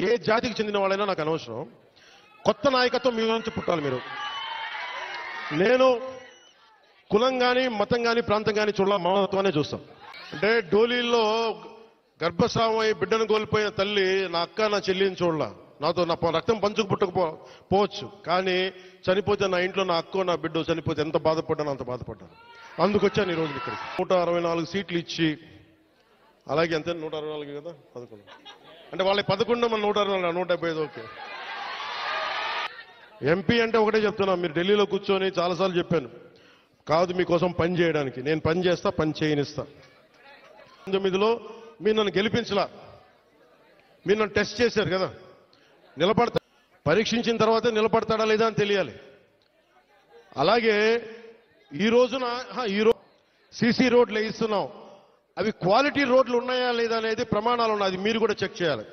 ఏ జాతికి చెందిన వాళ్ళైనా నాకు అనవసరం. కొత్త నాయకత్వం మీ నుంచి పుట్టాలి. మీరు నేను కులం కానీ మతం కానీ ప్రాంతం కానీ చూడాల, మానవత్వాన్ని చూస్తాం. అంటే డోలీల్లో గర్భస్రావం అయి బిడ్డను కోల్పోయిన తల్లి నా అక్క నా చెల్లిని చూడాల, నాతో నా రక్తం పంచుకు పుట్టకపోవచ్చు, కానీ చనిపోతే నా ఇంట్లో నా అక్కో నా బిడ్డ చనిపోతే ఎంత బాధపడ్డానో అంత బాధపడ్డాను. అందుకొచ్చాను ఈ రోజు ఇక్కడికి. 164 సీట్లు ఇచ్చి, అలాగే అంతే 164 కదా 11, అంటే వాళ్ళ 11 మన 164 175. ఓకే, ఎంపీ అంటే ఒకటే చెప్తున్నా, మీరు ఢిల్లీలో కూర్చొని చాలాసార్లు చెప్పాను, కాదు మీకోసం పని చేయడానికి. నేను పని చేస్తా, పని చేయనిస్తా. 19లో మీరు నన్ను గెలిపించలా, మీరు నన్ను టెస్ట్ చేశారు కదా, నిలబడతా, పరీక్షించిన తర్వాత నిలబడతాడా లేదా అని తెలియాలి. అలాగే ఈ రోజున సీసీ రోడ్లు వేయిస్తున్నాం, అవి క్వాలిటీ రోడ్లు ఉన్నాయా లేదా అనేది ప్రమాణాలు ఉన్నాయి, అది మీరు కూడా చెక్ చేయాలి.